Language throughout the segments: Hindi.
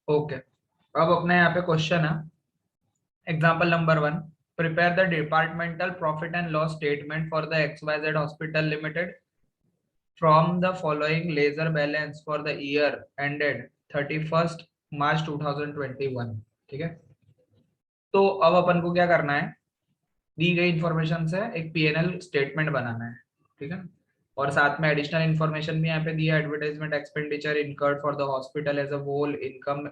ओके, अब अपने यहाँ पे क्वेश्चन है। Example number 1, prepare the departmental profit and loss statement for the XYZ hospital limited from the following ledger balance for the year ended 31st मार्च 2021। ठीक है, तो अब अपन को क्या करना है, दी गई इंफॉर्मेशन से एक पीएनएल स्टेटमेंट बनाना है। ठीक है, और साथ में एडिशनल इंफॉर्मेशन भी यहाँ पे दिया, advertisement expenditure incurred for the hospital as a whole, income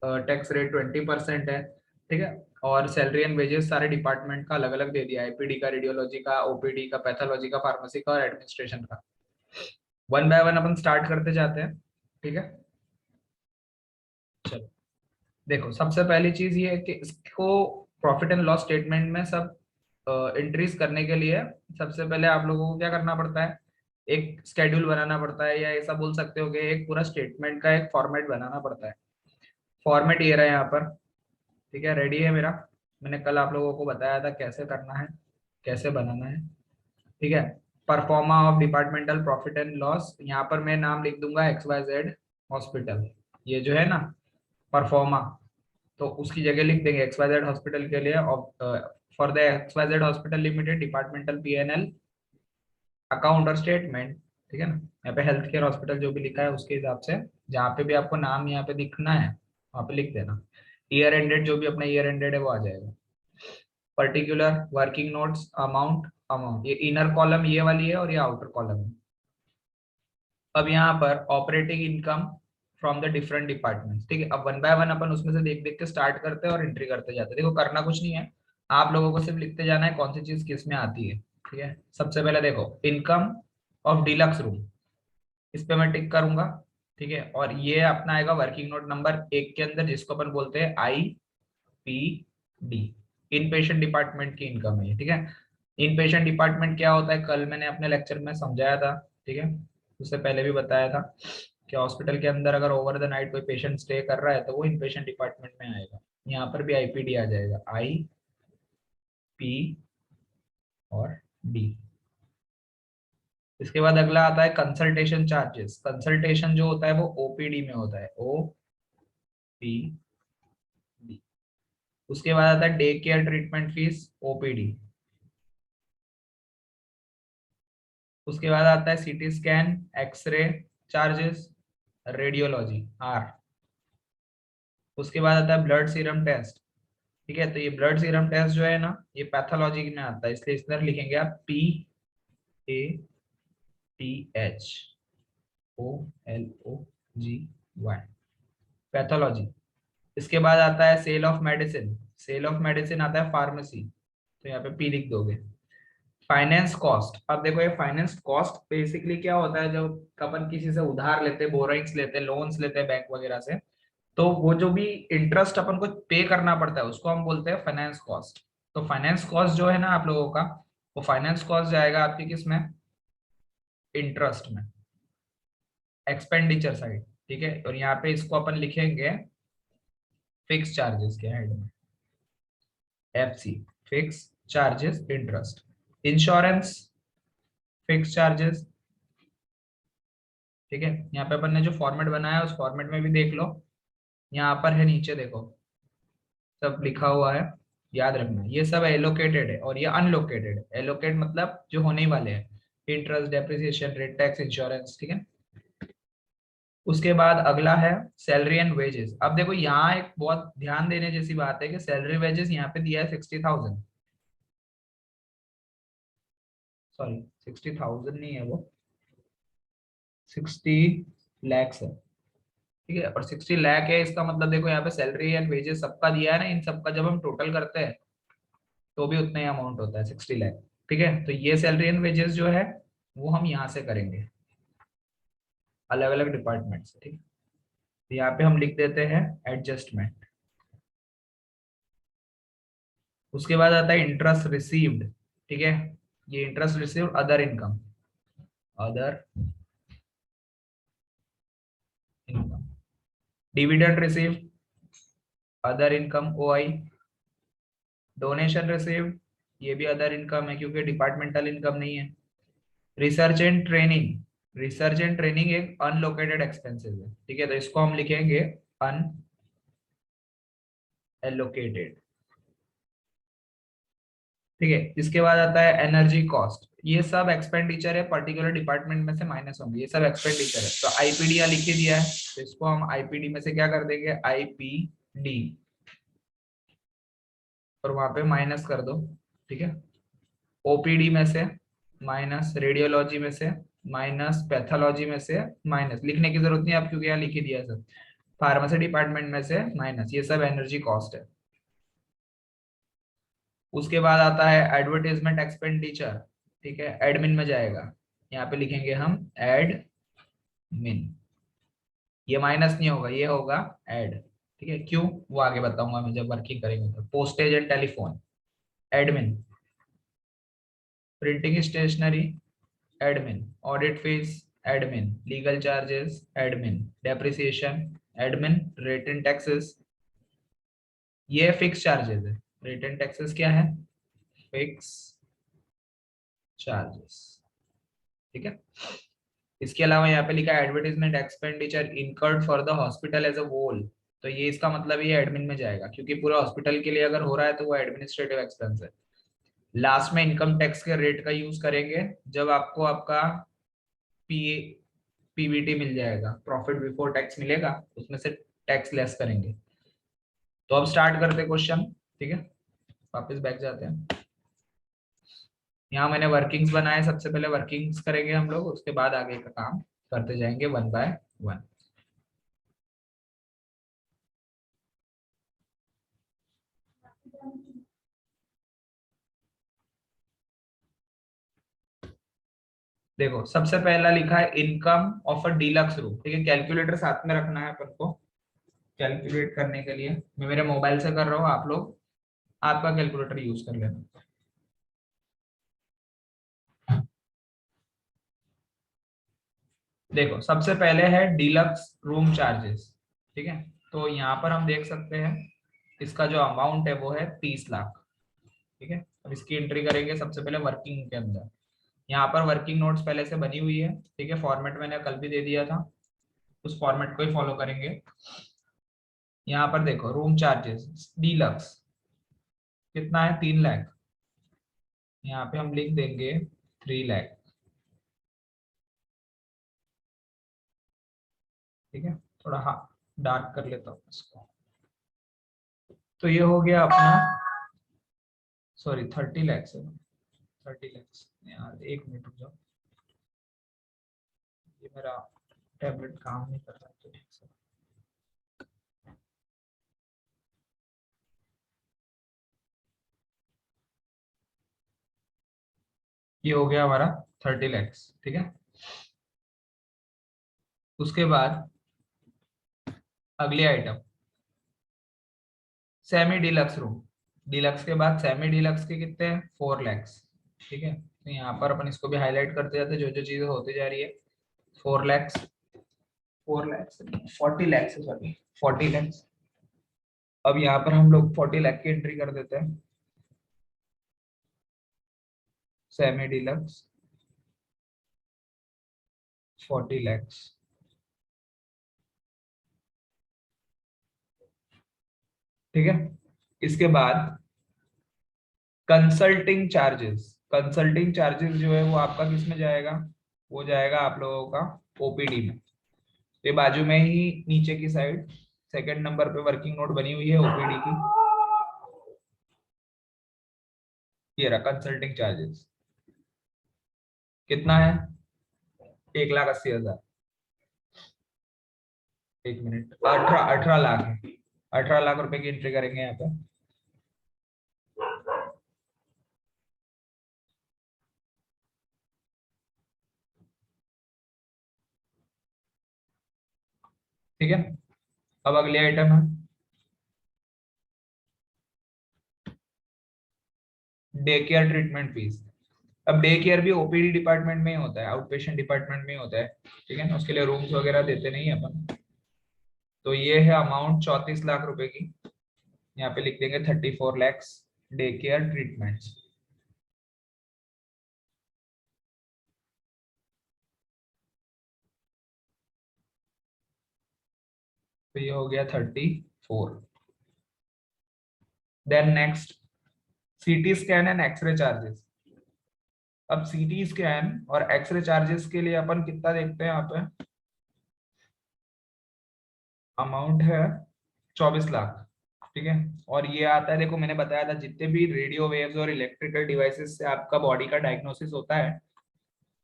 tax rate 20% है। ठीक है, और सैलरी एंड वेजेस सारे डिपार्टमेंट का अलग अलग दे दिया, आईपीडी का, रेडियोलॉजी का, ओपीडी का, पैथोलॉजी का, फार्मेसी का और एडमिनिस्ट्रेशन का। One by one upon start करते जाते हैं। ठीक है, चलो देखो, सबसे पहली चीज ये है कि इसको प्रॉफिट एंड लॉस स्टेटमेंट में सब एंट्रीज करने के लिए सबसे पहले आप लोगों को क्या करना पड़ता है, एक स्केड्यूल बनाना पड़ता है, या ऐसा बोल सकते हो कि एक पूरा स्टेटमेंट का एक फॉर्मेट बनाना पड़ता है। फॉर्मेट ये रहा है यहाँ पर। ठीक है, रेडी है मेरा, मैंने कल आप लोगों को बताया था कैसे करना है, कैसे बनाना है। ठीक है, pro forma of departmental profit and loss, यहाँ पर मैं नाम लिख दूंगा XYZ हॉस्पिटल, ये जो है ना परफॉर्मा, तो उसकी जगह लिख देंगे XYZ हॉस्पिटल के लिए, for the XYZ hospital limited departmental PNL account और स्टेटमेंट। ठीक है ना, यहाँ पे हेल्थ केयर हॉस्पिटल जो भी लिखा है उसके हिसाब से, जहाँ पे भी आपको नाम यहाँ पे दिखना है वहाँ पे लिख देना। ईयर एंडेड, जो भी अपना ईयर एंडेड है वो आ जाएगा। Particular working notes amount, amount ये इनर कॉलम ये वाली है और ये आउटर कॉलम है। अब यहाँ पर operating income from the different departments. ठीक है, अब वन बाय वन अपन उसमें से देख देख के स्टार्ट करते हैं और एंट्री करते जाते हैं। देखो करना कुछ नहीं है, आप लोगों को सिर्फ लिखते जाना है कौन सी चीज किस में आती है। ठीक है, सबसे पहले देखो इनकम ऑफ डिलक्स रूम, इस पे मैं टिक करूंगा। ठीक है, और ये अपना आएगा वर्किंग नोट नंबर 1 के अंदर, जिसको अपन बोलते हैं IPD, इन पेशेंट डिपार्टमेंट की इनकम है ये। ठीक है, इन पेशेंट डिपार्टमेंट क्या होता है, कल मैंने अपने लेक्चर में समझाया था। ठीक है, उससे पहले भी बताया था कि हॉस्पिटल के अंदर अगर ओवर द नाइट कोई पेशेंट स्टे कर रहा है तो वो इन पेशेंट डिपार्टमेंट में आएगा। यहाँ पर भी IPD आ जाएगा, IP और D। इसके बाद अगला आता है कंसल्टेशन चार्जेस। कंसल्टेशन जो होता है वो OPD में होता है, OPD। उसके बाद आता है day care treatment fees, OPD। उसके बाद आता है CT scan, x-ray charges, radiology, R। उसके बाद आता है ब्लड सीरम टेस्ट। ठीक है, तो ये ब्लड सीरम टेस्ट जो है ना ये पैथोलॉजी में आता है, इसलिए इस तरह लिखेंगे आप PATHOLOGY, पैथोलॉजी। इसके बाद आता है sale of medicine, sale of medicine आता है फार्मेसी, तो यहाँ पे P लिख दोगे। फाइनेंस कॉस्ट, अब देखो ये फाइनेंस कॉस्ट बेसिकली क्या होता है, जब अपन किसी से उधार लेते हैं, बोरोइंग्स लेते हैं, लोन्स लेते हैं बैंक वगैरह से, तो वो जो भी इंटरेस्ट अपन को पे करना पड़ता है उसको हम बोलते हैं फाइनेंस कॉस्ट। तो फाइनेंस कॉस्ट जो है ना आप लोगों का, वो फाइनेंस कॉस्ट जाएगा आपकी किस में, इंटरेस्ट में, एक्सपेंडिचर साइड। ठीक है, और यहाँ पे इसको अपन लिखेंगे फिक्स चार्जेस के हेड में, FC, fix charges interest. Insurance, fix charges. ठीक है, यहाँ पे अपन ने जो फॉर्मेट बनाया है उस फॉर्मेट में भी देख लो, यहाँ पर है नीचे देखो सब लिखा हुआ है। याद रखना ये सब एलोकेटेड है और ये अनलोकेटेड है। एलोकेट मतलब जो होने ही वाले हैं, interest, depreciation, rate, tax, insurance. ठीक है, उसके बाद अगला है सैलरी एंड वेजेस। अब देखो यहाँ एक बहुत ध्यान देने जैसी बात है कि सैलरी वेजेस यहाँ पे दिया है 60,000, सॉरी 60,000 नहीं है वो, 60 lakhs है। ठीक है, और 60 लाख है, इसका मतलब देखो यहाँ पे सैलरी एंड वेजेस सबका दिया है ना, इन सबका जब हम टोटल करते हैं तो भी उतना ही अमाउंट होता है, 60 लाख। ठीक है, तो ये सैलरी एंड वेजेस जो है वो हम यहाँ से करेंगे, अलग अलग डिपार्टमेंट से। ठीक है, तो यहाँ पे हम लिख देते हैं एडजस्टमेंट। उसके बाद आता है इंटरेस्ट रिसीव्ड। ठीक है, ये interest received other income, other income. Dividend received other income, OI। Donation received ये भी अदर इनकम है क्योंकि डिपार्टमेंटल इनकम नहीं है। Research and training, research and training एक अनलोकेटेड एक्सपेंसेस है। ठीक है, तो इसको हम लिखेंगे एलोकेटेड। ठीक है, इसके बाद आता है एनर्जी कॉस्ट। ये सब एक्सपेंडिचर है, पर्टिकुलर डिपार्टमेंट में से माइनस होंगे, ये सब एक्सपेंडिचर है। तो आईपीडी लिख ही दिया है, तो इसको हम आईपीडी में से क्या कर देंगे, आईपीडी, और वहां पे माइनस कर दो। ठीक है, ओपीडी में से माइनस, रेडियोलॉजी में से माइनस, पैथोलॉजी में से माइनस, लिखने की जरूरत नहीं अब क्योंकि यहाँ लिख ही दिया सब। फार्मेसी डिपार्टमेंट में से माइनस, ये सब एनर्जी कॉस्ट है। उसके बाद आता है एडवर्टाइजमेंट एक्सपेंडिचर। ठीक है, एडमिन में जाएगा, यहाँ पे लिखेंगे हम एडमिन, ये माइनस नहीं होगा, ये होगा ऐड। ठीक है, क्यों वो आगे बताऊंगा मैं जब वर्किंग करेंगे। तो postage and telephone admin, printing stationery admin, audit fees admin, legal charges admin, depreciation admin, rate and taxes, ये फिक्स चार्जेस है। रेट एंड टैक्सेस क्या है, फिक्स चार्जेस। ठीक है, इसके अलावा यहाँ पे लिखा है advertisement expenditure incurred for the hospital as a whole. तो ये इसका मतलब ये एडमिन में जाएगा, क्योंकि पूरे हॉस्पिटल के लिए अगर हो रहा है तो वो एडमिनिस्ट्रेटिव एक्सपेंस है। लास्ट में इनकम टैक्स के रेट का यूज करेंगे जब आपको आपका पी पीबीटी मिल जाएगा, प्रॉफिट बिफोर टैक्स मिलेगा, उसमें से टैक्स लेस करेंगे। तो अब स्टार्ट करते क्वेश्चन। ठीक है, वापस बैक जाते हैं। यहाँ मैंने वर्किंग्स बनाए, सबसे पहले वर्किंग्स करेंगे हम लोग, उसके बाद आगे का काम करते जाएंगे वन बाय वन। देखो सबसे पहला लिखा है income of a deluxe room. ठीक है, कैलकुलेटर साथ में रखना है अपन को, कैलकुलेट करने के लिए मैं मेरे मोबाइल से कर रहा हूँ, आप लोग आपका कैलकुलेटर यूज कर लेना। देखो सबसे पहले है डीलक्स रूम चार्जेस। ठीक है, तो यहाँ पर हम देख सकते हैं इसका जो अमाउंट है वो है 30 लाख। ठीक है, अब इसकी एंट्री करेंगे सबसे पहले वर्किंग के अंदर। यहाँ पर वर्किंग नोट्स पहले से बनी हुई है। ठीक है, फॉर्मेट मैंने कल भी दे दिया था, उस फॉर्मेट को ही फॉलो करेंगे। यहाँ पर देखो रूम चार्जेस डीलक्स कितना है, 3 लाख। यहाँ पे हम लिख देंगे 3 लाख। ठीक है, थोड़ा हाँ डार्क कर लेता हूँ इसको। तो ये हो गया अपना, सॉरी 30 लाख है, 30 लाख। यार एक मिनट रुक जाओ, ये मेरा टैबलेट काम नहीं कर रहा है तो ठीक से। ये हो गया हमारा 30 लाख। ठीक है, उसके बाद अगली item semi deluxe room. Deluxe के बाद सेमी डिलक्स के कितने हैं, 4 लाख। ठीक है, तो यहाँ पर अपन इसको भी हाईलाइट करते जाते हैं जो जो चीजें होती जा रही है। 4 लाख, 4 लाख 40 लाख, सॉरी 40 लाख। अब यहाँ पर हम लोग 40 लाख की एंट्री कर देते हैं, सेमी डिलक्स 40 लाख। ठीक है, इसके बाद कंसल्टिंग चार्जेस। कंसल्टिंग चार्जेस जो है वो आपका किस में जाएगा, वो जाएगा आप लोगों का ओपीडी में। ये बाजू में ही नीचे की साइड सेकंड नंबर पे वर्किंग नोट बनी हुई है ओपीडी की, ये रहा कंसल्टिंग चार्जेस। कितना है, 1,80,000। एक मिनट, 18 18 लाख है, 18 लाख रुपए की एंट्री करेंगे यहाँ पे। ठीक है, अब अगली आइटम है डे केयर ट्रीटमेंट फीस। अब डे केयर भी ओपीडी डिपार्टमेंट में ही होता है, आउट पेशेंट डिपार्टमेंट में ही होता है। ठीक है ना, उसके लिए रूम्स वगैरह देते नहीं है अपन। तो ये है अमाउंट 34 लाख रुपए की, यहाँ पे लिख देंगे 34 लैक्स डे केयर ट्रीटमेंट्स। तो ये हो गया 34। Then next CT scan and x-ray charges. अब सीटी स्कैन और एक्सरे चार्जेस के लिए अपन कितना देखते हैं यहाँ पे, अमाउंट है 24 लाख। ठीक है, और ये आता है, देखो मैंने बताया था जितने भी रेडियो वेव्स और इलेक्ट्रिकल डिवाइसेस से आपका बॉडी का डायग्नोसिस होता है,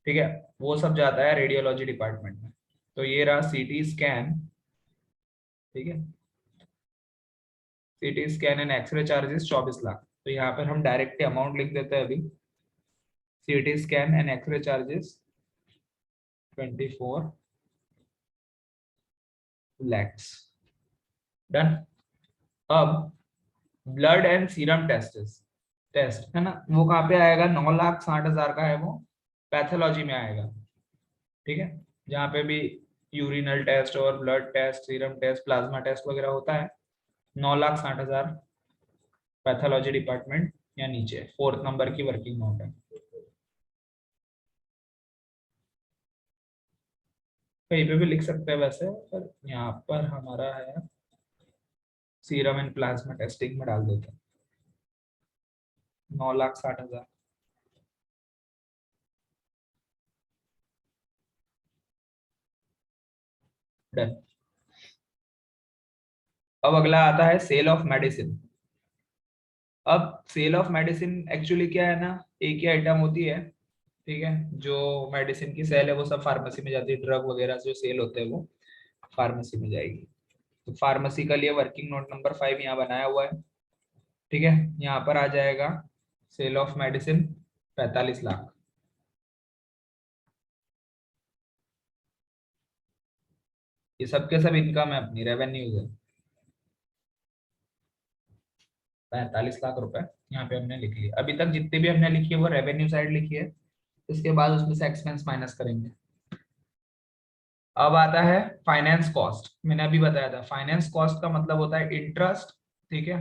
ठीक है, वो सब जाता है रेडियोलॉजी डिपार्टमेंट में। तो ये रहा सीटी स्कैन, ठीक है, CT scan and x-ray charges 24 lakh. तो यहाँ पर हम डायरेक्ट अमाउंट लिख देते हैं अभी, CT scan and x-ray charges 24 lakhs। Done. अब ब्लड एंड सीरम टेस्ट है ना, वो कहाँ पे आएगा, 9,60,000 का है वो, पैथोलॉजी में आएगा। ठीक है, जहाँ पे भी यूरिनल टेस्ट और blood test, serum test, plasma test वगैरह होता है, 9,60,000 पैथोलॉजी डिपार्टमेंट, या नीचे 4th नंबर की वर्किंग नोट है। कहीं पे भी लिख सकते हैं वैसे, पर यहाँ पर हमारा है सीरम एंड प्लाज्मा टेस्टिंग में डाल देते हैं 9,60,000। डन। अब अगला आता है सेल ऑफ मेडिसिन। अब सेल ऑफ मेडिसिन एक्चुअली क्या है ना, एक ही आइटम होती है, ठीक है, जो मेडिसिन की सेल है वो सब फार्मेसी में जाती है, ड्रग वगैरह जो सेल होते हैं वो फार्मेसी में जाएगी। तो फार्मेसी का लिए वर्किंग नोट नंबर 5 यहाँ बनाया हुआ है। ठीक है, यहाँ पर आ जाएगा सेल ऑफ मेडिसिन 45 लाख। ये सबके सब इनकम है अपनी, रेवेन्यूज है। 45 लाख रुपए यहाँ पे हमने लिख लिया। अभी तक जितने भी हमने लिखी है वो रेवेन्यू साइड लिखी है, इसके बाद उसमें से एक्सपेंस माइनस करेंगे। अब आता है फाइनेंस कॉस्ट। मैंने अभी बताया था फाइनेंस कॉस्ट का मतलब होता है इंटरेस्ट। ठीक है,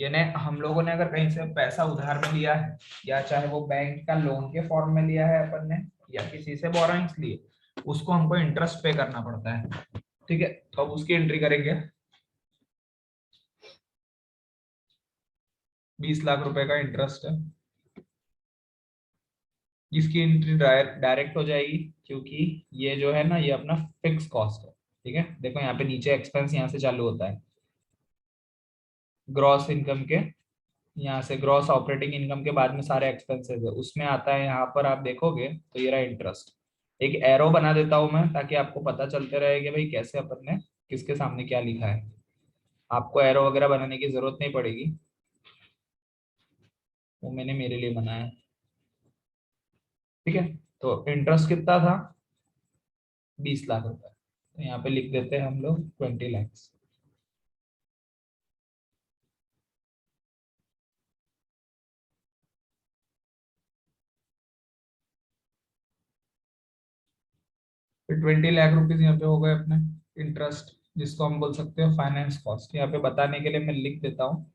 यानी हम लोगों ने अगर कहीं से पैसा उधार में लिया है, या चाहे वो बैंक का लोन के फॉर्म में लिया है अपन ने, या किसी से बोरोइंग्स लिए, उसको हमको इंटरेस्ट पे करना पड़ता है। ठीक है, तो अब उसकी एंट्री करेंगे। 20 लाख रुपए का इंटरेस्ट है, इसकी एंट्री डायरेक्ट हो जाएगी, क्योंकि ये जो है ना ये अपना फिक्स कॉस्ट है। ठीक है, देखो यहाँ पे नीचे एक्सपेंस यहाँ से चालू होता है, ग्रॉस इनकम के, यहाँ से ग्रॉस ऑपरेटिंग इनकम के बाद में सारे एक्सपेंसेस है, उसमें आता है, यहाँ पर आप देखोगे तो ये रहा इंटरेस्ट। एक एरो बना देता हूं मैं ताकि आपको पता चलते रहे कि भाई कैसे अपन ने किसके सामने क्या लिखा है। आपको एरो वगैरह बनाने की जरूरत नहीं पड़ेगी, वो मैंने मेरे लिए बनाया है। ठीक है, तो इंटरेस्ट कितना था, 20 लाख रुपए, तो यहाँ पे लिख देते हैं हम लोग 20 लैक्स। फिर 20 लाख रुपीज यहाँ पे हो गए अपने इंटरेस्ट, जिसको हम बोल सकते हो फाइनेंस कॉस्ट। यहाँ पे बताने के लिए मैं लिख देता हूँ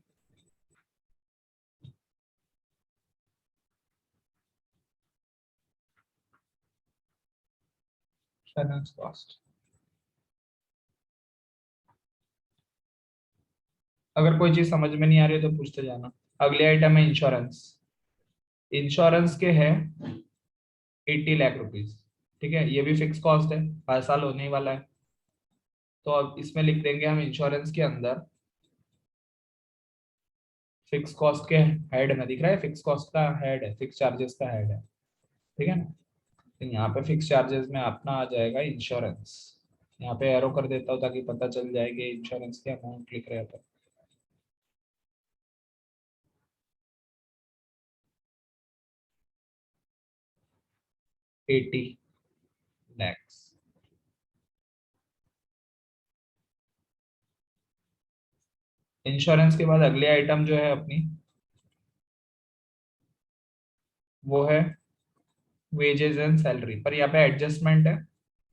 फाइनेंस कॉस्ट। अगर कोई चीज समझ में नहीं आ रही है तो पूछते जाना। अगले आइटम है इंश्योरेंस। इंश्योरेंस के है 80 लाख रुपीज। ठीक है, ये भी फिक्स कॉस्ट है, हर साल होने ही वाला है। तो अब इसमें लिख देंगे हम इंश्योरेंस के अंदर, फिक्स कॉस्ट के हेड में दिख रहा है, फिक्स कॉस्ट का हेड है, फिक्स चार्जेस का हेड है। ठीक है ना, तो यहाँ पे फिक्स चार्जेस में अपना आ जाएगा इंश्योरेंस। यहाँ पे एरो कर देता हूँ ताकि पता चल जाए कि इंश्योरेंस के अमाउंट लिख रहे हैं। 80 लैक्स। इंश्योरेंस के बाद अगले आइटम जो है अपनी, वो है वेजेस एंड सैलरी। पर यहाँ पे एडजस्टमेंट है।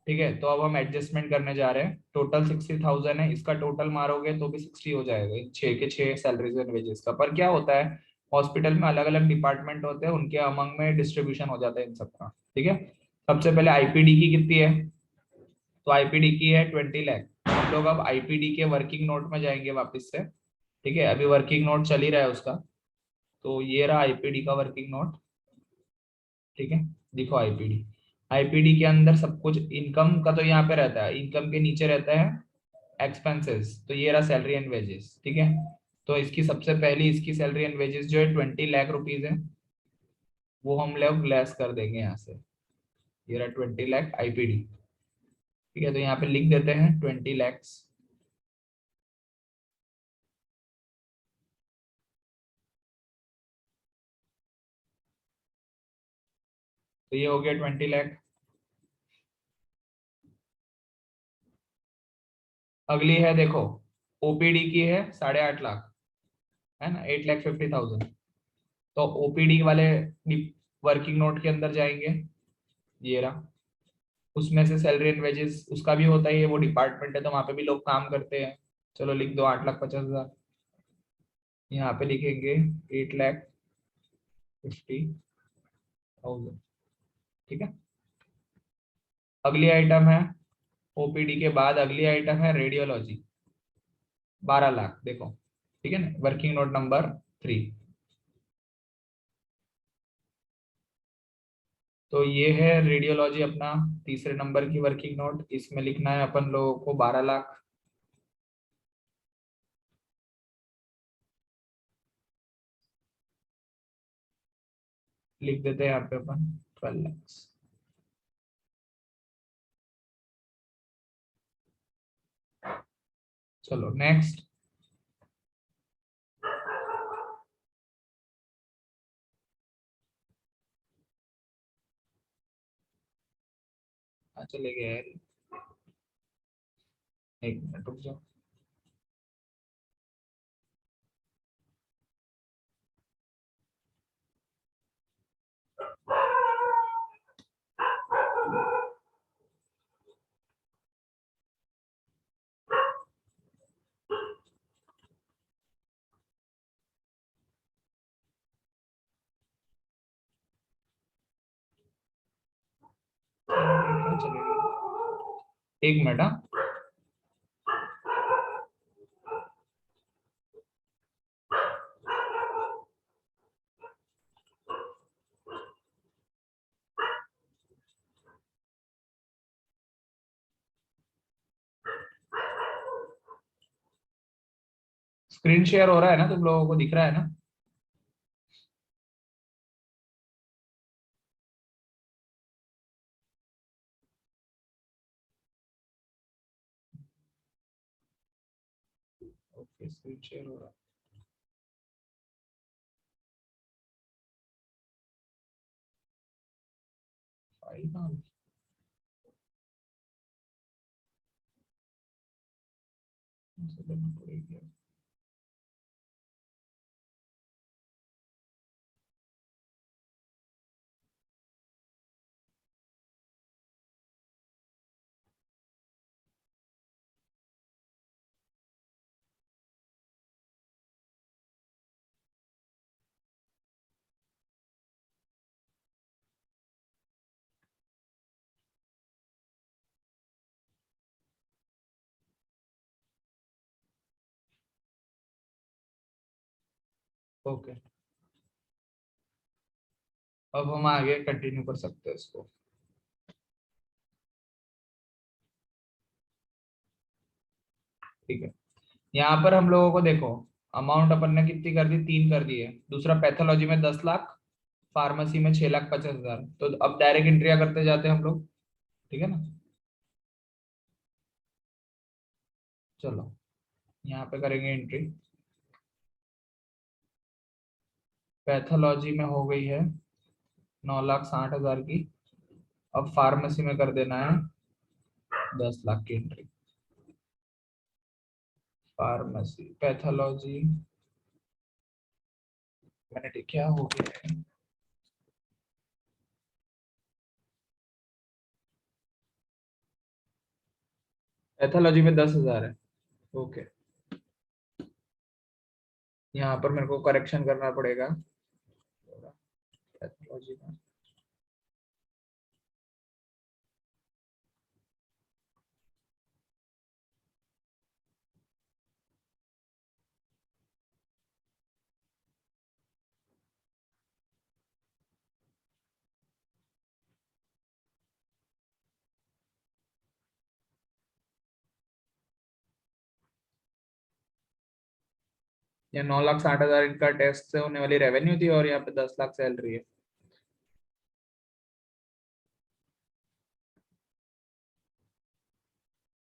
ठीक है, तो अब हम एडजस्टमेंट करने जा रहे हैं। टोटल 60,000 है, इसका टोटल मारोगे तो भी 60 हो जाएगा, 6 के 6 सैलरीज एंड वेजेस का। पर क्या होता है, हॉस्पिटल में अलग अलग डिपार्टमेंट होते हैं, उनके अमंग में डिस्ट्रीब्यूशन हो जाता है इन सबका। ठीक है, सबसे पहले आईपीडी की कितनी है, तो आईपीडी की है 20 लाख। हम लोग अब आईपीडी के वर्किंग नोट में जाएंगे वापस से। ठीक है, अभी वर्किंग नोट चल ही रहा है उसका। तो ये रहा आईपीडी का वर्किंग नोट। ठीक है, देखो आईपीडी, आईपीडी के अंदर सब कुछ इनकम का तो यहाँ पे रहता है, इनकम के नीचे रहता है एक्सपेंसेस। तो ये रहा सैलरी एंड वेजेस। ठीक है, तो इसकी सबसे पहली इसकी सैलरी एंड वेजेस जो है 20 लाख रुपीज है, वो हम लोग लेस कर देंगे यहाँ से। ये रहा 20 लाख आईपीडी। ठीक है, तो यहाँ पे लिख देते हैं 20 लैक्स। तो ये हो गया 20 लाख। अगली है देखो, ओपीडी की है 8.5 लाख, है ना, 8,50,000। तो ओपीडी वाले वर्किंग नोट के अंदर जाएंगे, ये रहा। उसमें से सैलरी एंड वेजेस उसका भी होता ही है, वो डिपार्टमेंट है तो वहां पे भी लोग काम करते हैं। चलो लिख दो 8,50,000। यहाँ पे लिखेंगे 8,50,000। ठीक है, अगली आइटम है, ओपीडी के बाद अगली आइटम है रेडियोलॉजी, 12 लाख। देखो, ठीक है ना, वर्किंग नोट नंबर 3। तो ये है रेडियोलॉजी अपना तीसरे नंबर की वर्किंग नोट। इसमें लिखना है अपन लोगों को 12 लाख। लिख देते हैं यहाँ पे अपन 12 लैक्स। चलो नेक्स्ट। चले गए यार, एक मिनट रुक जाओ। चले गए, एक मिनट। हाँ, स्क्रीन शेयर हो रहा है ना, तुम लोगों को दिख रहा है ना? ओके, स्क्रीन शेयर हो रहा है। फाइल कहाँ से करना पड़ेगी? ओके, अब हम आगे कंटिन्यू कर सकते हैं इसको। ठीक है, यहाँ पर हम लोगों को देखो, अमाउंट अपन ने कितनी कर दी, 3 कर दी है। दूसरा पैथोलॉजी में 10 लाख, फार्मेसी में 6,50,000। तो अब डायरेक्ट एंट्रिया करते जाते हैं हम लोग। ठीक है ना, चलो यहाँ पे करेंगे एंट्री। पैथोलॉजी में हो गई है 9,60,000 की। अब फार्मेसी में कर देना है 10 लाख की एंट्री। फार्मेसी पैथोलॉजी मैंने क्या हो गया है, पैथोलॉजी में 10,000 है। ओके, यहाँ पर मेरे को करेक्शन करना पड़ेगा पैथोलॉजी में। ये 9,60,000 इनका टेस्ट से होने वाली रेवेन्यू थी और यहाँ पे 10 लाख सैलरी है।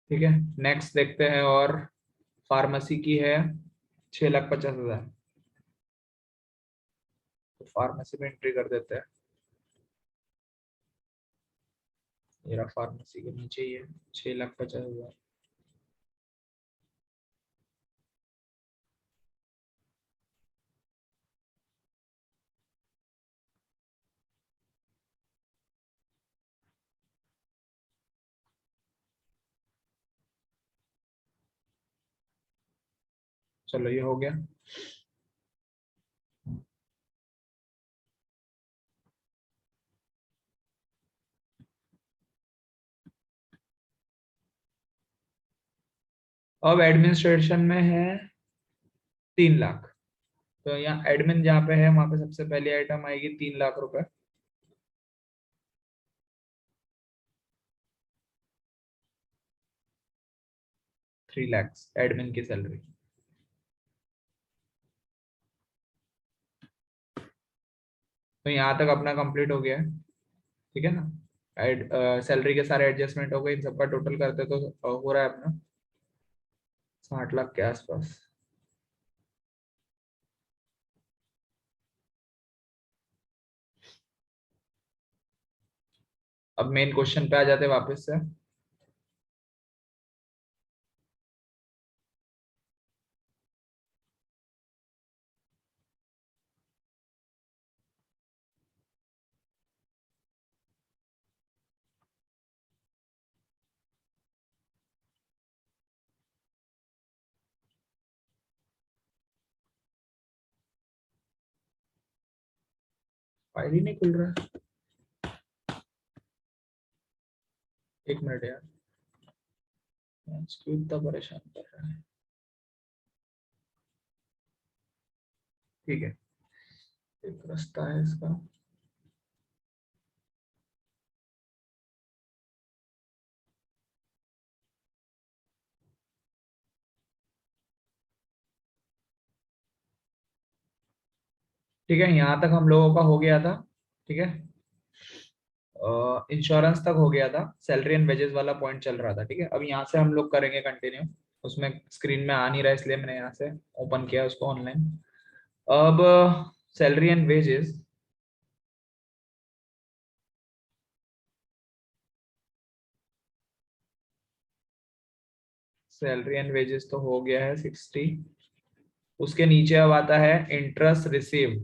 ठीक है, नेक्स्ट देखते हैं। और फार्मेसी की है 6,50,000, तो फार्मेसी में एंट्री कर देते हैं। मेरा फार्मेसी के नीचे ही है 6,50,000। चलो ये हो गया। अब एडमिनिस्ट्रेशन में है 3 लाख। तो यहाँ एडमिन जहाँ पे है वहां पे सबसे पहली आइटम आएगी 3 लाख रुपए। 3 lakhs एडमिन की सैलरी। तो यहाँ तक अपना कंप्लीट हो गया है। ठीक है ना। एड सैलरी के सारे एडजस्टमेंट हो गए, इन सबका टोटल करते तो हो रहा है अपना 60 लाख के आसपास। अब मेन क्वेश्चन पे आ जाते हैं वापस से। फाइल ही नहीं खुल रहा है। 1 मिनट यार, इसको इतना परेशान कर रहा है। ठीक है, एक रास्ता है इसका। ठीक है, यहाँ तक हम लोगों का हो गया था। ठीक है, इंश्योरेंस तक हो गया था, सैलरी एंड वेजेस वाला पॉइंट चल रहा था। ठीक है, अब यहाँ से हम लोग करेंगे कंटिन्यू। उसमें स्क्रीन में आ नहीं रहा इसलिए मैंने यहाँ से ओपन किया उसको ऑनलाइन। अब salary and wages, salary and wages तो हो गया है 60। उसके नीचे अब आता है इंटरेस्ट रिसीव्ड।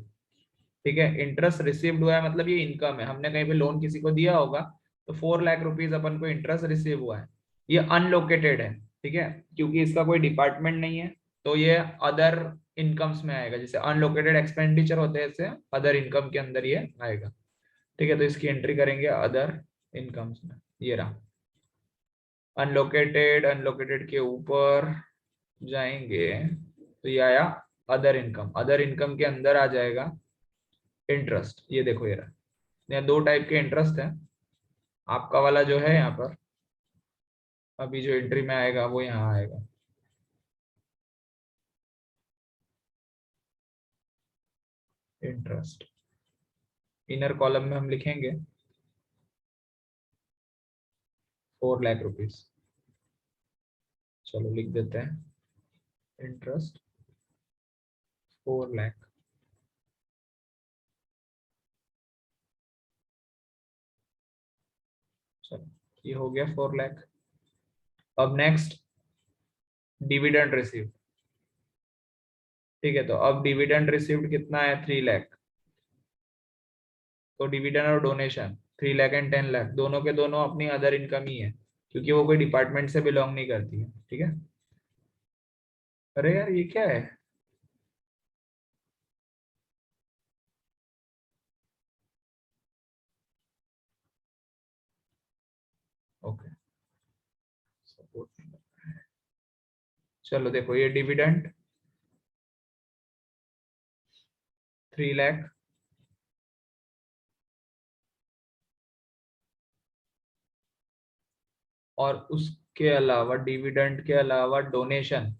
ठीक है, इंटरेस्ट रिसीव्ड हुआ है मतलब ये इनकम है, हमने कहीं पे लोन किसी को दिया होगा, तो 4 लाख रुपीज अपन को इंटरेस्ट रिसीव हुआ है। ये अनलोकेटेड है। ठीक है, क्योंकि इसका कोई डिपार्टमेंट नहीं है, तो ये अदर इनकम्स में आएगा। जैसे अनलोकेटेड एक्सपेंडिचर होते हैं, ऐसे अदर इनकम के अंदर ये आएगा। ठीक है, तो इसकी एंट्री करेंगे अदर इनकम्स में। ये रहा अनलोकेटेड। अनलोकेटेड के ऊपर जाएंगे तो ये आया अदर इनकम। अदर इनकम के अंदर आ जाएगा इंटरेस्ट। ये देखो ये रहा। यहाँ 2 टाइप के इंटरेस्ट है। आपका वाला जो है यहाँ पर अभी जो एंट्री में आएगा वो यहाँ आएगा। इंटरेस्ट इनर कॉलम में हम लिखेंगे 4 लाख रुपीज। चलो लिख देते हैं इंटरेस्ट 4 लाख। चलो ये हो गया 4 लाख। अब नेक्स्ट डिविडेंड रिसीव। ठीक है, तो अब डिविडेंड रिसीव्ड कितना है 3 लाख। तो डिविडेंड और डोनेशन 3 लाख एंड 10 लाख दोनों के दोनों अपनी अदर इनकम ही है, क्योंकि वो कोई डिपार्टमेंट से बिलोंग नहीं करती है। ठीक है, अरे यार ये क्या है। Okay, support. चलो देखो ये डिविडेंड 3 लाख, और उसके अलावा डिविडेंड के अलावा डोनेशन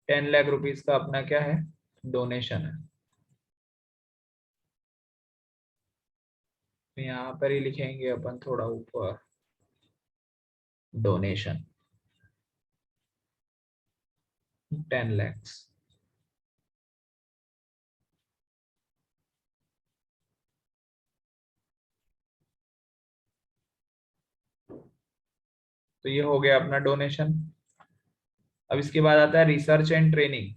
10 लाख रुपीज का अपना क्या है, डोनेशन है। तो यहाँ पर ही लिखेंगे अपन थोड़ा ऊपर, डोनेशन 10 lakhs। तो ये हो गया अपना डोनेशन। अब इसके बाद आता है research and training.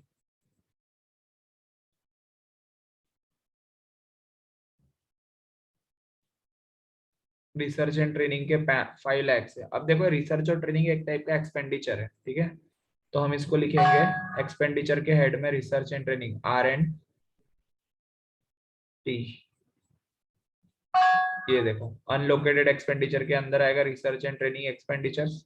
Research and training के 5 lakhs है। अब देखो रिसर्च और ट्रेनिंग एक टाइप का एक्सपेंडिचर है, ठीक है। तो हम इसको लिखेंगे एक्सपेंडिचर के हेड में रिसर्च एंड ट्रेनिंग, R&T। ये देखो अनलोकेटेड एक्सपेंडिचर के अंदर आएगा रिसर्च एंड ट्रेनिंग एक्सपेंडिचर्स।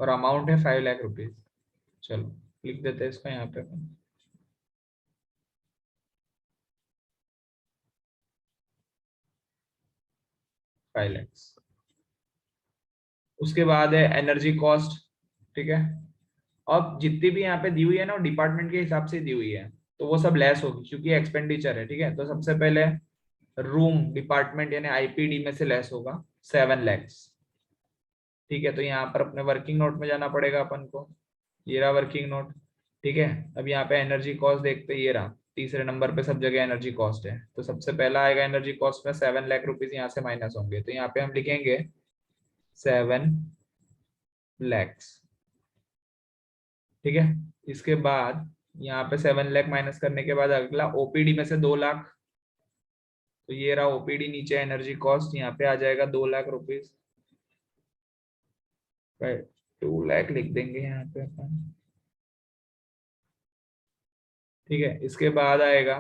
और अमाउंट है 5 लाख रुपीज। चलो लिख देते हैं इसको यहाँ पे। 5 lakhs। उसके बाद है एनर्जी कॉस्ट, ठीक है। अब जितनी भी यहाँ पे दी हुई है ना, डिपार्टमेंट के हिसाब से दी हुई है, तो वो सब लेस होगी क्योंकि एक्सपेंडिचर है, ठीक है। तो सबसे पहले रूम डिपार्टमेंट यानी आईपीडी में से लेस होगा 7 lakhs, ठीक है। तो यहाँ पर अपने वर्किंग नोट में जाना पड़ेगा अपन को, ये रहा वर्किंग नोट, ठीक है। अब यहाँ पे एनर्जी कॉस्ट देखते हैं, ये रहा तीसरे नंबर पे सब जगह एनर्जी कॉस्ट है। तो सबसे पहला आएगा एनर्जी कॉस्ट में 7 लाख रुपीज यहाँ से माइनस होंगे, तो यहाँ पे हम लिखेंगे 7 lakhs, ठीक है। इसके बाद यहाँ पे 7 लाख माइनस करने के बाद अगला ओपीडी में से 2 लाख। तो ये रहा ओपीडी, नीचे एनर्जी कॉस्ट, यहाँ पे आ जाएगा 2 लाख रुपीज। 2 लाख लिख देंगे यहाँ पे अपन, ठीक है। इसके बाद आएगा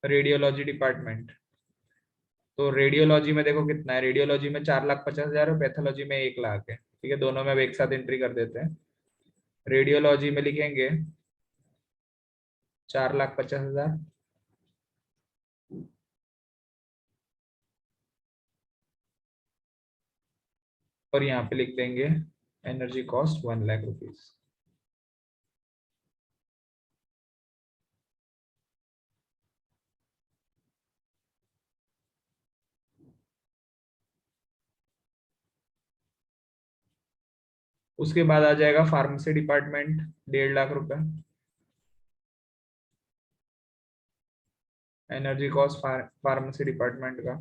रेडियोलॉजी डिपार्टमेंट। तो रेडियोलॉजी में देखो कितना है, रेडियोलॉजी में 4,50,000 और पैथोलॉजी में 1 लाख है, ठीक है। दोनों में अब एक साथ एंट्री कर देते हैं। रेडियोलॉजी में लिखेंगे 4,50,000, और यहाँ पे लिख देंगे एनर्जी कॉस्ट 1 लाख रुपीज। उसके बाद आ जाएगा फार्मेसी डिपार्टमेंट, 1.5 लाख रुपए। एनर्जी कॉस्ट फार्मेसी डिपार्टमेंट का,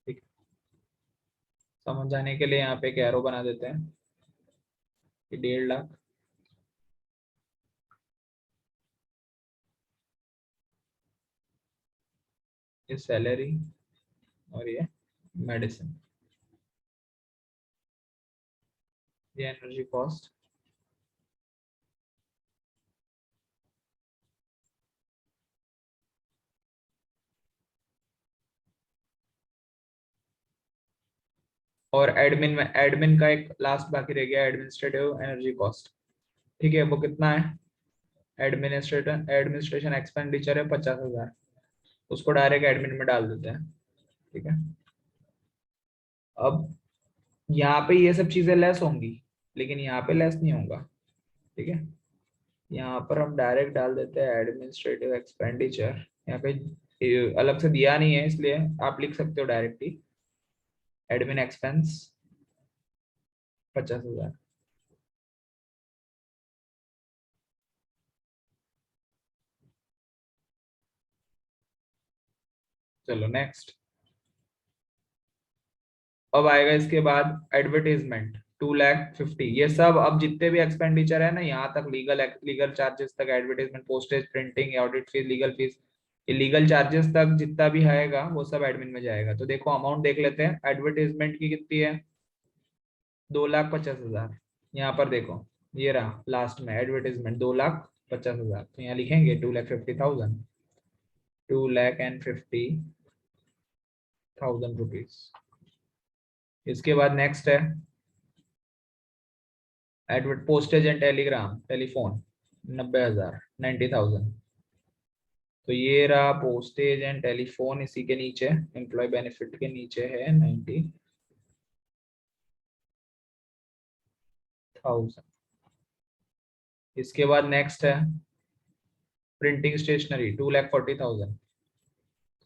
ठीक। समझ जाने के लिए यहाँ पे एक एरो बना देते हैं कि 1.5 लाख। ये सैलरी और ये मेडिसिन, ये एनर्जी कॉस्ट। और एडमिन में, एडमिन का एक लास्ट बाकी रह गया, एडमिनिस्ट्रेटिव एनर्जी कॉस्ट, ठीक है। वो कितना है, एडमिनिस्ट्रेशन एक्सपेंडिचर है 50,000, उसको डायरेक्ट एडमिन में डाल देते हैं, ठीक है। अब यहाँ पे ये सब चीजें लेस होंगी, लेकिन यहाँ पे लेस नहीं होगा, ठीक है। यहाँ पर हम डायरेक्ट डाल देते हैं एडमिनिस्ट्रेटिव एक्सपेंडिचर। यहाँ पे अलग से दिया नहीं है, इसलिए आप लिख सकते हो डायरेक्ट ही एडमिन एक्सपेंस 50,000। चलो नेक्स्ट। अब आएगा इसके बाद एडवर्टीजमेंट 2,50,000। ये सब अब जितने भी एक्सपेंडिचर है ना, यहाँ तक लीगल लीगल चार्जेस तक, advertisement, postage, printing, audit fees, legal fees, ये लीगल चार्जेस तक जितना भी आएगा वो सब एडमिन में जाएगा। तो देखो अमाउंट देख लेते हैं, एडवर्टीजमेंट की कितनी है, 2,50,000। यहाँ पर देखो ये रहा लास्ट में एडवर्टीजमेंट 2,50,000, तो यहाँ लिखेंगे 2,50,000, 2,50,000। 1000 रुपीज। इसके बाद नेक्स्ट है advert postage and telegram telephone 90,000 90,000। तो ये रहा पोस्टेज एंड टेलीफोन, इसी के नीचे एम्प्लॉय बेनिफिट के नीचे है 90,000। इसके बाद नेक्स्ट है प्रिंटिंग स्टेशनरी 2,40,000।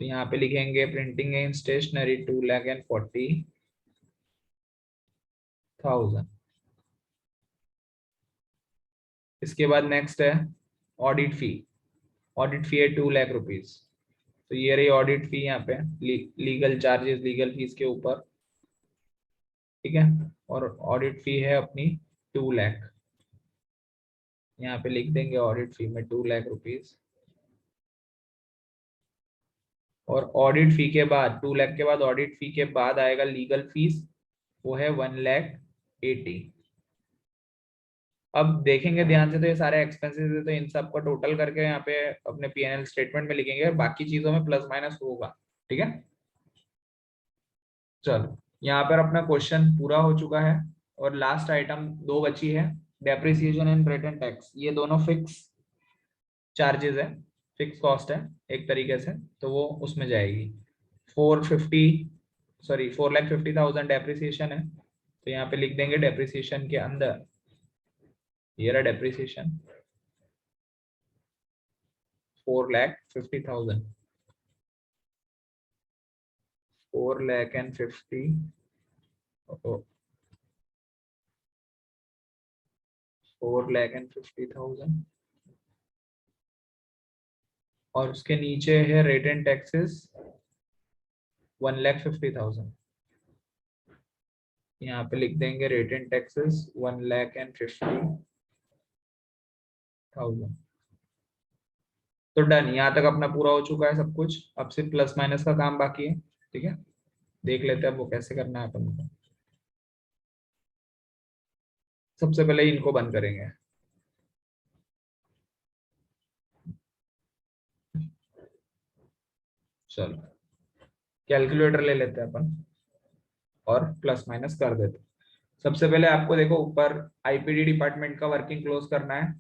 तो यहाँ पे लिखेंगे प्रिंटिंग एंड स्टेशनरी 2,40,000। इसके बाद नेक्स्ट है ऑडिट फी। ऑडिट फी है 2,00,000 रुपीज। तो ये रही ऑडिट फी यहाँ पे, लीगल चार्जेस लीगल फीस के ऊपर, ठीक है। और ऑडिट फी है अपनी 2,00,000। यहाँ पे लिख देंगे ऑडिट फी में 2,00,000 रुपीज। और ऑडिट फी के बाद 2,00,000 के बाद ऑडिट फी के बाद आएगा लीगल फीस, वो है 1,80,000। अब देखेंगे ध्यान से तो ये सारे एक्सपेंसेस है, तो इन सब का टोटल करके यहाँ पे अपने P&L स्टेटमेंट में लिखेंगे, बाकी चीजों में प्लस माइनस होगा, ठीक है। चलो यहाँ पर अपना क्वेश्चन पूरा हो चुका है और लास्ट आइटम दो बची है, डेप्रिसिएशन एंड रिटर्न टैक्स। ये दोनों फिक्स चार्जेस है, फिक्स कॉस्ट है एक तरीके से, तो वो उसमें जाएगी। 4,50,000 डेप्रिसिएशन है, तो यहाँ पे लिख देंगे डेप्रिसिएशन के अंदर ये रहा डेप्रिसिएशन 4,50,000। 4,50,000 और उसके नीचे है रेट एंड टैक्सेस 1,50,000। यहाँ पे लिख देंगे रेट एंड टैक्सेस 1,50,000। तो डन, यहाँ तक अपना पूरा हो चुका है सब कुछ। अब सिर्फ प्लस माइनस का काम बाकी है, ठीक है। देख लेते हैं अब वो कैसे करना है अपन को। सबसे पहले इनको बंद करेंगे। चलो कैलकुलेटर ले लेते हैं अपन और प्लस माइनस कर देते हैं। सबसे पहले आपको देखो ऊपर आईपीडी डिपार्टमेंट का वर्किंग क्लोज करना है,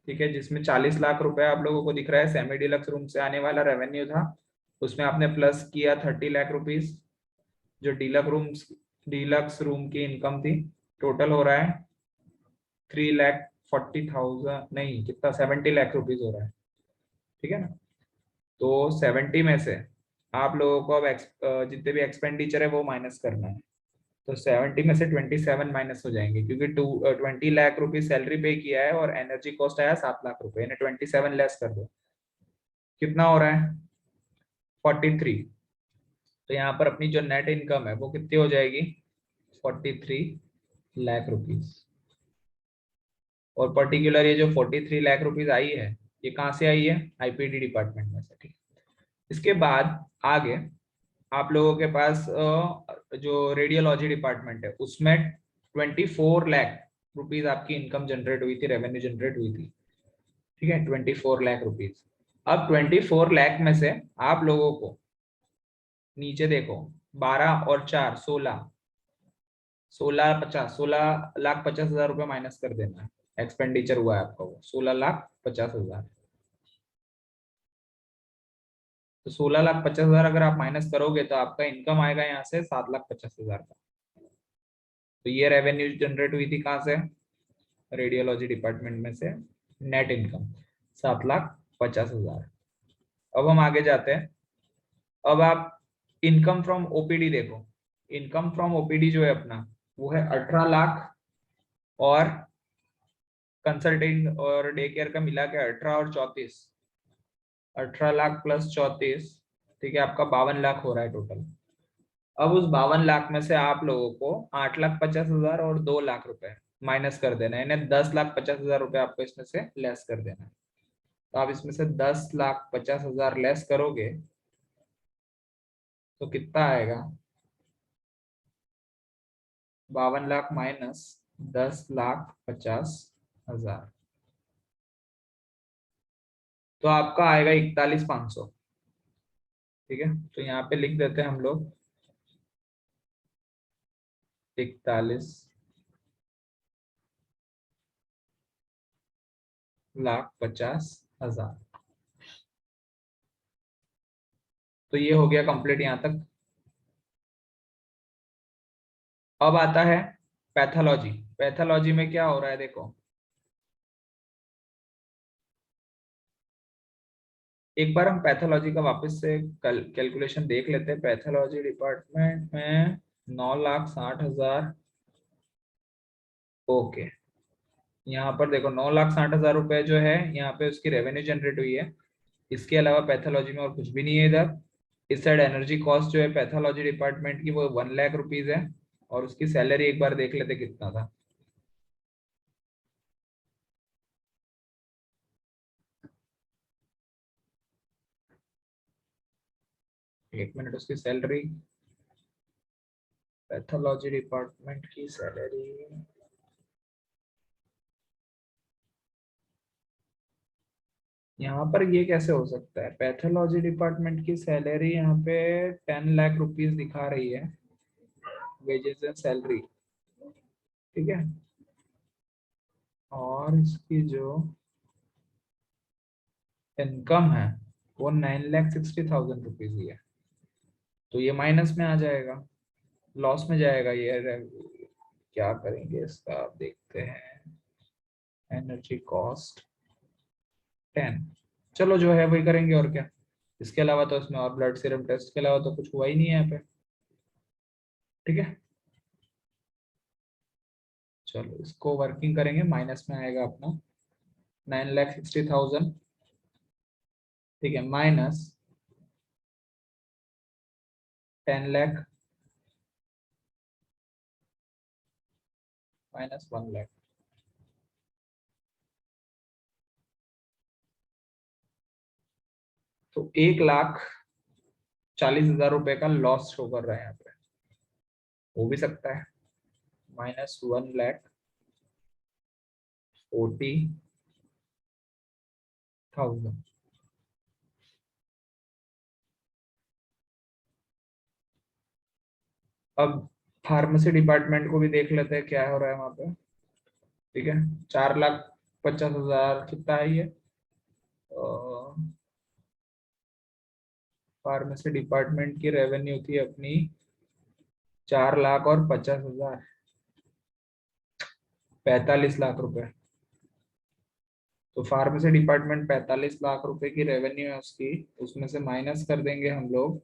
ठीक है, जिसमें 40 लाख रुपए आप लोगों को दिख रहा है सेमी डिलक्स रूम से आने वाला रेवेन्यू था। उसमें आपने प्लस किया 30 लाख रुपीज जो डीलक्स रूम की इनकम थी। टोटल हो रहा है 3,40,000, नहीं कितना 70 लाख रुपीज हो रहा है, ठीक है ना। तो 70 में से आप लोगों को अब जितने भी एक्सपेंडिचर है वो माइनस करना है। तो 70 में से 27 माइनस हो जाएंगे, क्योंकि 20 लाख रुपीज सैलरी पे किया है और एनर्जी कॉस्ट आया 7 लाख रुपए, यानी 27 लेस कर दो, कितना हो रहा है 43। तो यहाँ पर अपनी जो नेट इनकम है वो कितनी हो जाएगी 43 लाख रुपीज। और पर्टिकुलर ये जो 43 लाख रुपीज आई है ये कहाँ से आई है, आईपीडी डिपार्टमेंट में से, ठीक। इसके बाद आगे आप लोगों के पास जो रेडियोलॉजी डिपार्टमेंट है उसमें 24 लाख रुपीज आपकी इनकम जनरेट हुई थी, रेवेन्यू जनरेट हुई थी, ठीक है, 24 लाख रुपीज। अब 24 लाख में से आप लोगों को नीचे देखो 12 और 4 16, 16,50,000 रुपये माइनस कर देना है। एक्सपेंडिचर हुआ है आपका वो 16,50,000। तो 16,50,000 अगर आप माइनस करोगे तो आपका इनकम आएगा यहाँ से 7,50,000 का। तो ये रेवेन्यू जनरेट हुई थी कहाँ से, रेडियोलॉजी डिपार्टमेंट में से, नेट इनकम 7,50,000। अब हम आगे जाते हैं। अब आप इनकम फ्रॉम ओपीडी देखो। इनकम फ्रॉम ओपीडी जो है अपना वो है 18 लाख, और कंसल्टिंग और डे केयर का मिला के 18 और 34, 18 लाख प्लस 34, ठीक है, आपका 52 लाख हो रहा है टोटल। अब उस 52 लाख में से आप लोगों को 8,50,000 और 2 लाख रुपए माइनस कर देना है, यानी 10,50,000 रुपए आपको इसमें से लेस कर देना है। तो आप इसमें से 10,50,000 लेस करोगे तो कितना आएगा, 52 लाख माइनस 10,50,000, तो आपका आएगा 41,500, ठीक है। तो यहाँ पे लिख देते हैं हम लोग 41,50,000। तो ये हो गया कंप्लीट यहां तक। अब आता है पैथोलॉजी। पैथोलॉजी में क्या हो रहा है देखो, एक बार हम पैथोलॉजी का वापस से कैलकुलेशन देख लेते हैं। पैथोलॉजी डिपार्टमेंट में 9,60,000। ओके, यहाँ पर देखो 9,60,000 रुपए जो है यहाँ पे उसकी रेवेन्यू जनरेट हुई है। इसके अलावा पैथोलॉजी में और कुछ भी नहीं है इधर। इस साइड एनर्जी कॉस्ट जो है पैथोलॉजी डिपार्टमेंट की वो 1,00,000 रुपीज है। और उसकी सैलरी एक बार देख लेते कितना था। एक मिनट, उसकी सैलरी, पैथोलॉजी डिपार्टमेंट की सैलरी, यहाँ पर ये कैसे हो सकता है? पैथोलॉजी डिपार्टमेंट की सैलरी यहाँ पे 10,00,000 रुपीज दिखा रही है, वेजेस एंड सैलरी, ठीक है। और इसकी जो इनकम है वो 9,60,000 रुपीज ही है। तो ये माइनस में आ जाएगा, लॉस में जाएगा ये। क्या करेंगे इसका, आप देखते हैं। एनर्जी कॉस्ट 10, चलो जो है वही करेंगे और क्या। इसके अलावा तो इसमें और ब्लड सीरम टेस्ट के अलावा तो कुछ हुआ ही नहीं है यहाँ पे, ठीक है। चलो इसको वर्किंग करेंगे, माइनस में आएगा अपना 9,60,000, ठीक है, माइनस 10,00,000, माइनस 1,00,000। तो 1,40,000 रुपए का लॉस शो कर रहे हैं यहाँ पे। हो भी सकता है, -1,40,000। अब फार्मेसी डिपार्टमेंट को भी देख लेते हैं क्या हो रहा है वहां पे, ठीक है। 4,50,000 कितना है ये? फार्मेसी डिपार्टमेंट की रेवेन्यू थी अपनी 4,50,000, 45 लाख रुपए। तो फार्मेसी डिपार्टमेंट 45 लाख रुपए की रेवेन्यू है उसकी, उसमें से माइनस कर देंगे हम लोग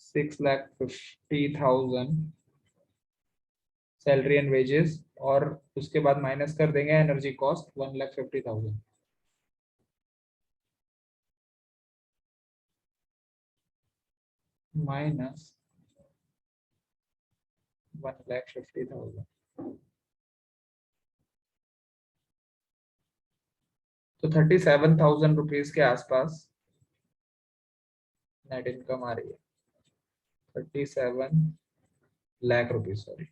6,50,000 सैलरी एंड वेजेस, और उसके बाद माइनस कर देंगे एनर्जी कॉस्ट 1,50,000, माइनस 1,50,000। तो 37,000 रुपीज के आसपास नेट इनकम आ रही है। 37 लाख रुपीज, सॉरी।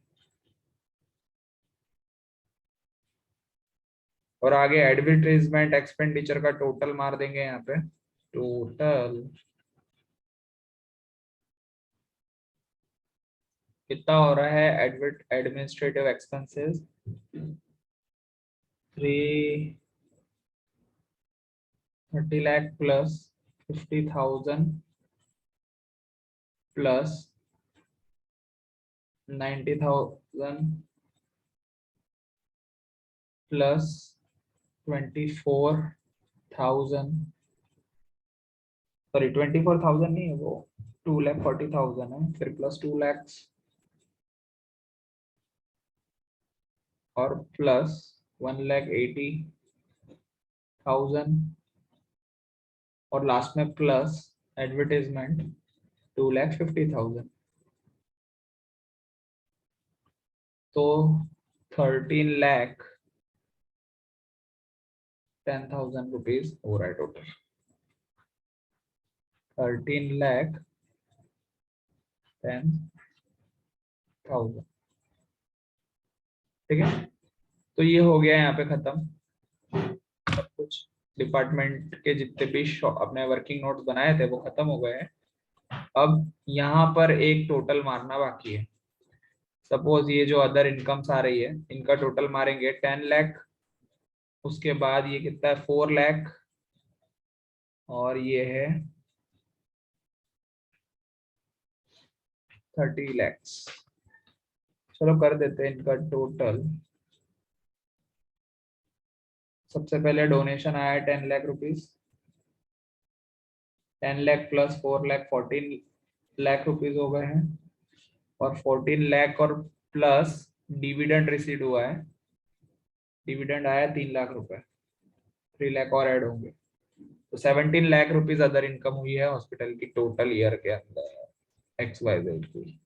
और आगे एडवर्टाइजमेंट एक्सपेंडिचर का टोटल मार देंगे यहाँ पे। टोटल कितना हो रहा है? Administrative expenses 330 lakh plus 50,000 plus 90,000 plus 24,000, sorry 24,000 नहीं है वो, 2,40,000 है, फिर प्लस 2 लाख और प्लस 1,80,000 और लास्ट में प्लस एडवर्टाइजमेंट 2,50,000। तो 13,10,000 रुपीज हो रहा है टोटल। 13,10,000, ठीक है। तो ये हो गया यहाँ पे खत्म सब कुछ। डिपार्टमेंट के जितने भी अपने वर्किंग नोट्स बनाए थे वो खत्म हो गए हैं। अब यहाँ पर एक टोटल मारना बाकी है। सपोज ये जो अदर इनकम्स आ रही है इनका टोटल मारेंगे 10 लाख, उसके बाद ये कितना है 4 लाख, और ये है 30 लैक्स। चलो कर देते हैं इनका टोटल। सबसे पहले डोनेशन आया है 10 lakh rupees, 10 lakh plus 4 lakh 14 lakh rupees हो गए हैं, और 14 लाख और प्लस डिविडेंड रिसीव हुआ है, डिविडेंड आया 3 लाख रुपए, 3 लाख और ऐड होंगे, तो 17 लाख रुपीज अदर इनकम हुई है हॉस्पिटल की टोटल ईयर के अंदर XYZ की।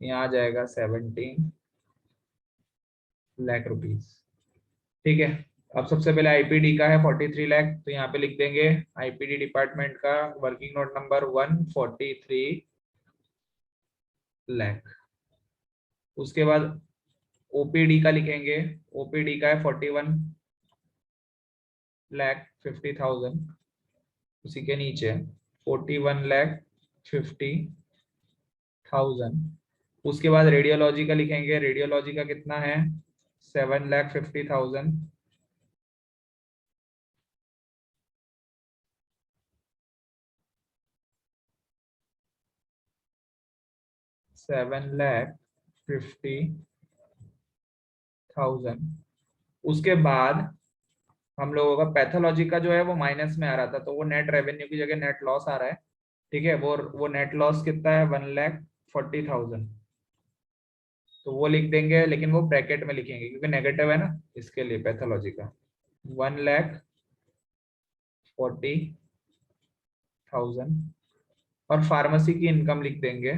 यहाँ आ जाएगा 17 लाख रुपीज। ठीक है। अब सबसे पहले आईपीडी का है 43 लाख, तो यहाँ पे लिख देंगे आईपीडी डिपार्टमेंट का वर्किंग नोट नंबर 143 लाख। उसके बाद ओपीडी का लिखेंगे, ओपीडी का है 41,50,000, उसी के नीचे 41,50,000। उसके बाद रेडियोलॉजी का लिखेंगे, रेडियोलॉजी का कितना है 7,50,000। 7,50,000। उसके बाद हम लोगों का पैथोलॉजी का जो है वो माइनस में आ रहा था, तो वो नेट रेवेन्यू की जगह नेट लॉस आ रहा है। ठीक है, वो नेट लॉस कितना है 1,40,000, तो वो लिख देंगे, लेकिन वो ब्रैकेट में लिखेंगे क्योंकि नेगेटिव है ना, इसके लिए पैथोलॉजी का 1,40,000। और फार्मेसी की इनकम लिख देंगे,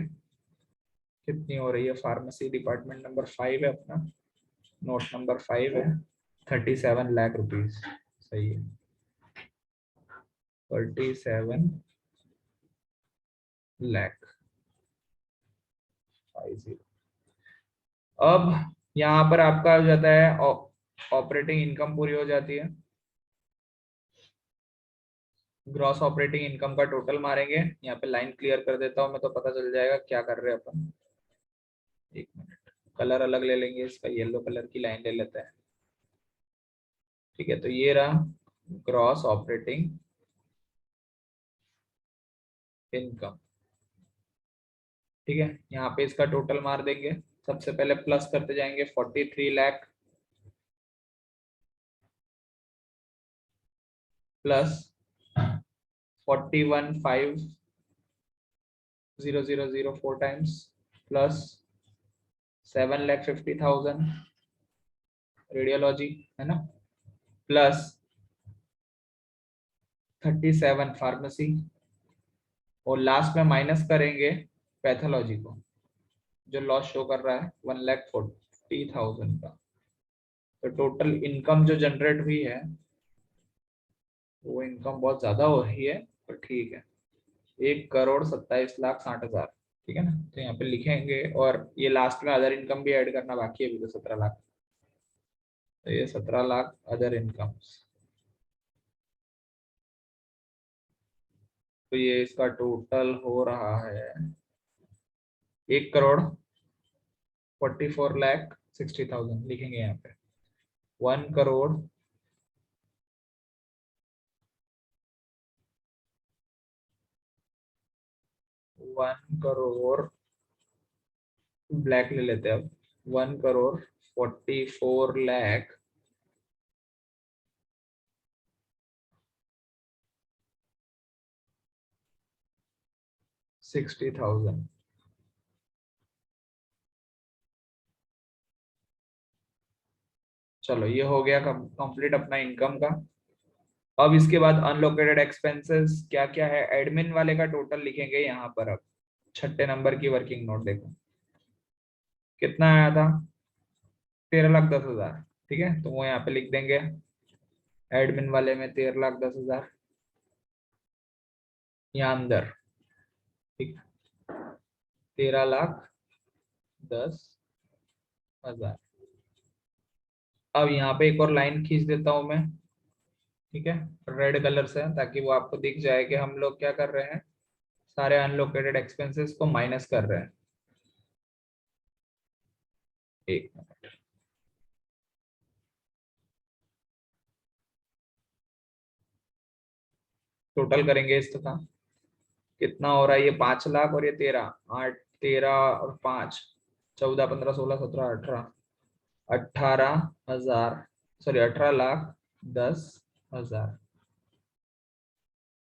कितनी हो रही है, फार्मेसी डिपार्टमेंट नंबर 5 है अपना, नोट नंबर 5 है, 37 लाख रुपीज। सही है, 37,50,000। अब यहाँ पर आपका हो जाता है ऑपरेटिंग इनकम पूरी हो जाती है। ग्रॉस ऑपरेटिंग इनकम का टोटल मारेंगे, यहाँ पे लाइन क्लियर कर देता हूँ मैं तो पता चल जाएगा क्या कर रहे हैं अपन। एक मिनट, कलर अलग ले लेंगे, इसका येलो कलर की लाइन ले लेते हैं। ठीक है, तो ये रहा ग्रॉस ऑपरेटिंग इनकम। ठीक है, यहाँ पे इसका टोटल मार देंगे। सबसे पहले प्लस करते जाएंगे 43 lakh plus 41,50,000 4 times plus 7,50,000 radiology है ना, प्लस 37 फार्मेसी, और लास्ट में माइनस करेंगे पैथोलॉजी को जो लॉस शो कर रहा है 1,40,000 का। तो टोटल इनकम जो जनरेट हुई है वो इनकम बहुत ज्यादा हो रही है, पर ठीक है, 1,27,60,60,000। ठीक है ना, तो यहाँ पे लिखेंगे, और ये लास्ट में अदर इनकम भी ऐड करना बाकी है अभी, तो 17 लाख, तो ये 17 लाख अदर इनकम। तो ये इसका टोटल हो रहा है 1,44,60,000 लिखेंगे यहाँ पे। 1 करोड़ 1 करोड़, ब्लैक ले लेते हैं अब, 1,44,60,000। चलो ये हो गया कंप्लीट अपना इनकम का। अब इसके बाद अनलोकेटेड एक्सपेंसेस क्या क्या है, एडमिन वाले का टोटल लिखेंगे यहाँ पर। अब 6 नंबर की वर्किंग नोट देखो, कितना आया था 13,10,000। ठीक है, तो वो यहाँ पे लिख देंगे एडमिन वाले में 13,10,000 यहाँ अंदर। ठीक, 13,10,000। अब यहाँ पे एक और लाइन खींच देता हूं मैं, ठीक है, रेड कलर से, ताकि वो आपको दिख जाए कि हम लोग क्या कर रहे हैं, सारे अनलोकेटेड एक्सपेंसेस को माइनस कर रहे हैं। एक मिनट, टोटल करेंगे इसका कितना हो रहा है, ये 5 लाख और ये 13, 8, 13 और 5, 14, 15, 16, 17, 18, 18,000, सॉरी 18,10,000।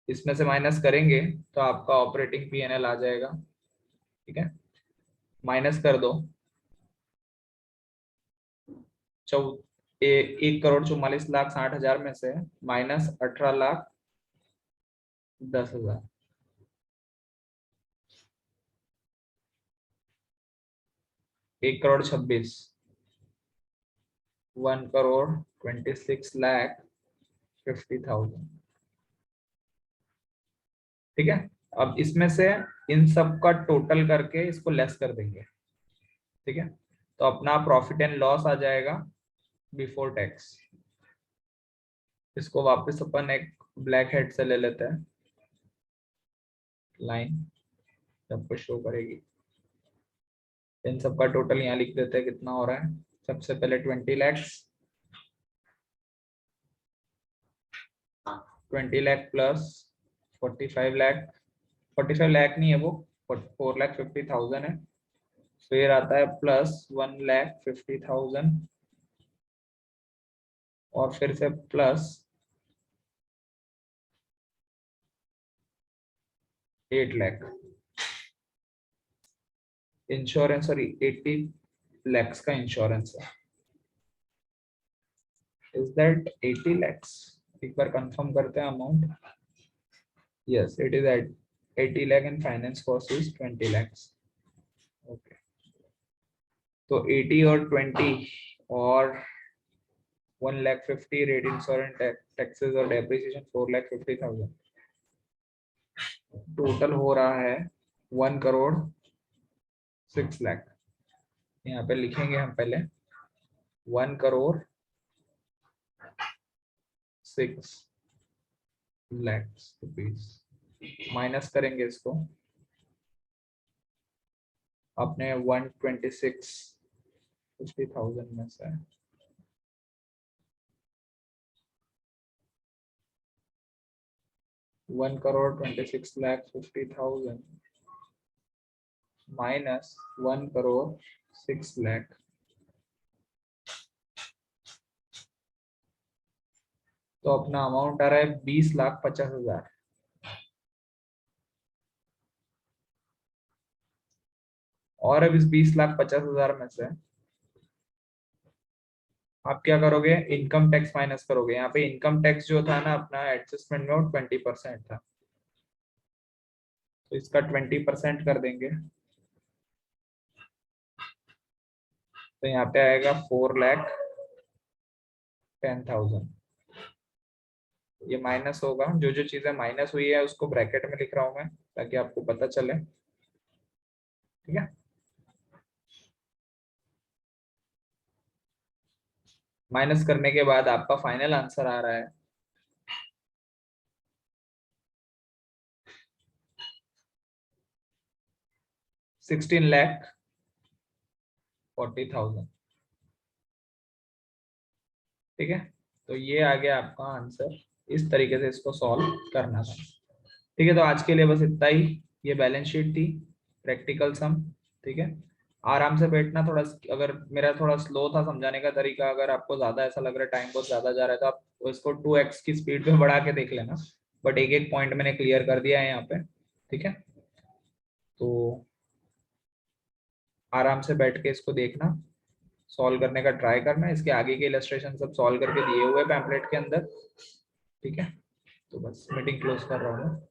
इसमें से माइनस करेंगे तो आपका ऑपरेटिंग पीएनएल आ जाएगा। ठीक है, माइनस कर दो। 1,44,40,60,000 में से माइनस 18,10,000, 1,26,00,000, 1,26,50,000। ठीक है, अब इसमें से इन सब का टोटल करके इसको लेस कर देंगे। ठीक है, तो अपना प्रॉफिट एंड लॉस आ जाएगा बिफोर टैक्स। इसको वापस अपन एक ब्लैक हेड से ले लेते हैं, लाइन सबको शो करेगी। इन सब का टोटल यहाँ लिख देते हैं कितना हो रहा है। सबसे पहले 20 लाख, 20 लाख प्लस 45 लाख, 45 लाख नहीं है वो, 4,50,000 है। फिर आता है प्लस 1,50,000 और फिर से plus 8 lakh. Insurance, sorry 80 lakhs का इंश्योरेंस है। Is that 80 lakhs? एक बार कंफर्म करते हैं amount. Yes, it is at 80 lakh and finance cost is 20 lakhs। Okay, तो 80 और 20 और 1,50,000 रेट इंश्योरेंस, टैक्सेस और डेप्रिसिएशन 4,50,000, टोटल हो रहा है 1,06,00,000। यहाँ पे लिखेंगे हम पहले 1,06,00,000 रुपीज, माइनस करेंगे इसको अपने 1,26,50,000 में से। $1,26,50,000 माइनस 1,06,00,000, तो अपना अमाउंट आ रहा है 20,50,000। और अब इस 20,50,000 में से आप क्या करोगे, इनकम टैक्स माइनस करोगे। यहाँ पे इनकम टैक्स जो था ना अपना एडजस्टमेंट में वो 20% था, तो इसका 20% कर देंगे। तो यहाँ पे आएगा 4,10,000। ये माइनस होगा, जो जो चीजें माइनस हुई है उसको ब्रैकेट में लिख रहा हूं मैं ताकि आपको पता चले। ठीक है, माइनस करने के बाद आपका फाइनल आंसर आ रहा है 16,40,000। ठीक है, तो ये आ गया आपका आंसर। इस तरीके से इसको सॉल्व करना था। ठीक है, तो आज के लिए बस इतना ही। ये बैलेंस शीट थी, प्रैक्टिकल सम। ठीक है, आराम से बैठना। थोड़ा अगर मेरा थोड़ा स्लो था समझाने का तरीका, अगर आपको ज्यादा ऐसा लग रहा है टाइम बहुत ज्यादा जा रहा है, तो आप इसको 2x की स्पीड पे बढ़ा के देख लेना। बट एक एक पॉइंट मैंने क्लियर कर दिया है यहाँ पे। ठीक है, तो आराम से बैठ के इसको देखना, सॉल्व करने का ट्राई करना। इसके आगे के इलस्ट्रेशन सब सॉल्व करके दिए हुए पैम्पलेट के अंदर। ठीक है, तो बस मीटिंग क्लोज कर रहा हूँ।